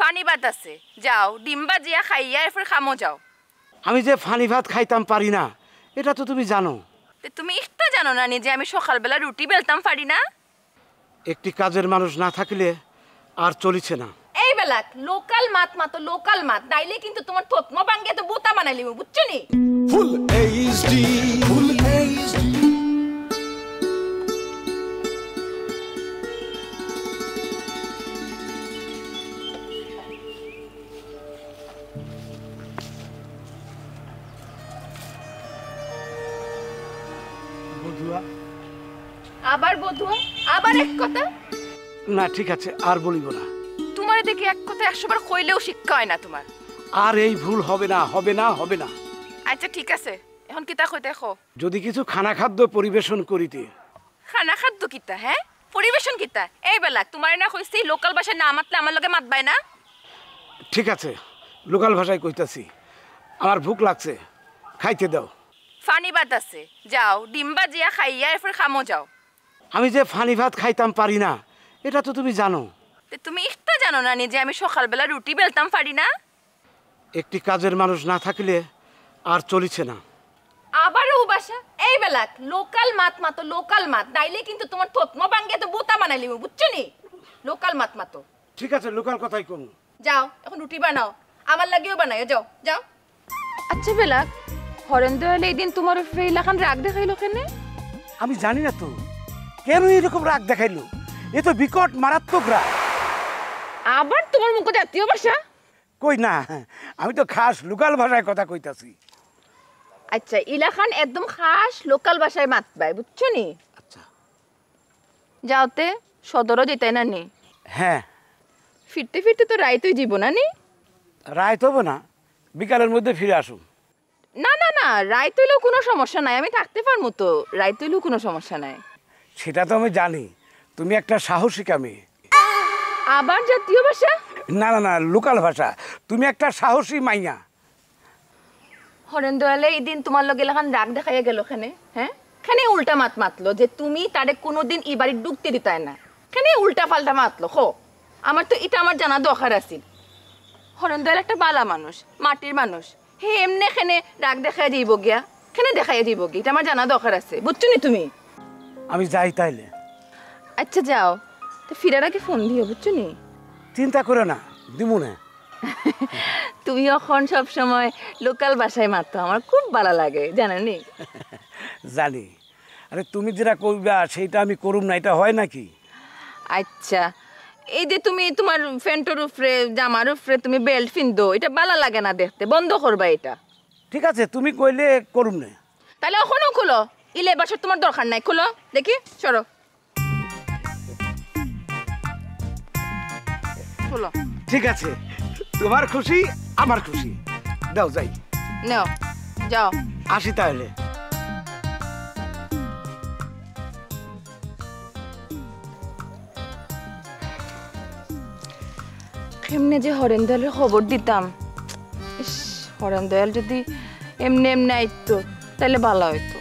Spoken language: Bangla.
ফানি ভাত আছে, যাও ডিম ভাজিয়া খাইয়া এরপর খামো যাও। আমি যে ফানি ভাত খাইতাম পারি না, এটা তো তুমি জানো। তুমি ইফতা জানো না যে আমি সকালবেলা রুটি বেলতাম পারি না? একটি কাজের মানুষ না থাকলে আর চলিছে না। এই বেলাক লোকাল মাত মাতো লোকাল মাত, নাইলে কিন্তু তোমার থতমা ভাঙ্গে তো বোতা বানাই লিব, বুঝছো নি? Full HD, full HD. আবার বধুয়া, আবার এক কথা? না ঠিক আছে, আর বলিব না। তোমার দেখি এক কথা 100 বার কইলেও শিক্ষা হয় না তোমার। আর এই ভুল হবে না, হবে না, হবে না। আচ্ছা ঠিক আছে, এখন কিতা কইতে দেখো। যদি কিছু খানা খাদ্য পরিবেশন করিতে। খানা খাদ্য কিতা? হ্যাঁ, পরিবেশন কিতা? এই বেলা তোমার না কইছি লোকাল ভাষায় না মাতলে আমার লগে মাতবাই না। ঠিক আছে, লোকাল ভাষায় কইতাছি। আমার ভুক লাগছে, খাইতে দাও। ফানি ভাত আছে, যাও ডিম ভাজিয়া খাইয়া এরপর খামো যাও। আমি যে ফানি ভাত খাইতাম পারি না, এটা তো তুমি জানো। তুমি ইফতা জানো না যে আমি সকালবেলা রুটি বেলতাম পারি না? একটি কাজের মানুষ না থাকলে আর চলিছে না। আবারও ভাষা? এই বেলাক লোকাল মাত মাতো লোকাল মাত, নাইলে কিন্তু তোমার থতমা ভাঙ্গে তো বোতা বানাই লিব, বুঝছো নি? লোকাল মাত মাতো। ঠিক আছে, লোকাল কথাই কম। যাও এখন রুটি বানাও, আমার লাগেও বানাও, যাও যাও। আচ্ছা বেলাক, হরেন দয়াল এই দিন তোমার উপরে এলাকান রাগ দেখাইলো কেন? আমি জানি না তো কেন এরকম রাগ দেখাইলো। এ তো বিকট মারাত্মক রাগ। আবার তোমার মুখে জাতীয় ভাষা? কই না, আমি তো খাস লোকাল ভাষায় কথা কইতাছি। আচ্ছা, ইলাকান একদম খাস লোকাল ভাষায় মাতবাই, বুঝছো নি? আচ্ছা যাওতে সদরও যেতে না নি? হ্যাঁ। ফিরতে ফিরতে তো রাইতই যাব না নি? রায় তবে না, বিকালের মধ্যে ফিরে আসুন। না না না, রাইত হইলেও কোনো সমস্যা নাই, আমি থাকতে পারবো তো, রাইত হইলেও কোনো সমস্যা নাই। সেটা তো আমি জানি, তুমি একটা সাহসিকা মেয়ে। আবার জাতীয় ভাষা? না না না, লোকাল ভাষা। তুমি একটা সাহসী মাইয়া। হরেন দয়ালে এই দিন তোমার লগে এলাকান রাগ দেখাইয়া গেল খানে? হ্যাঁ, খানে উল্টা মাত মাতলো যে তুমি তারে কোনোদিন এই বাড়ি ঢুকতে দিতাই না, খানে উল্টা পাল্টা মাতলো। খো, আমার তো এটা আমার জানা দরকার আছিল। হরেন দয়াল একটা বালা মানুষ, মাটির মানুষ, হে এমনি খানে রাগ দেখাই দিব গিয়া, খানে দেখাইয়া দিব গিয়া, এটা আমার জানা দরকার আছে, বুঝছো নি তুমি? আমি যাই তাইলে। আচ্ছা যাও, তো ফিরার আগে ফোন দিও, বুঝছো নি? চিন্তা করে না, দিমু না। তুমি এখন সব সময় লোকাল ভাষায় মাতো, আমার খুব ভালো লাগে, জানো নি? জানি। আরে তুমি যেটা কইবা সেইটা আমি করুম না, এটা হয় নাকি? আচ্ছা, এই যে তুমি তোমার প্যান্টের উপরে জামার উপরে তুমি বেল্ট পিন্দো, এটা ভালো লাগে না দেখতে, বন্ধ করবা এটা। ঠিক আছে, তুমি কইলে করুম না। তাহলে এখনো খুলো, ইলে বাসর তোমার দরকার নাই, খুলো দেখি, সরো খুলো। ঠিক আছে, তোমার খুশি আমার খুশি। দাও যাই। নাও যাও। আসি তাহলে। কেমনে যে হরেন দয়ালের খবর দিতাম। ইস, হরেন দয়াল যদি এমনি এমনি আইতো তাহলে ভালো হইতো।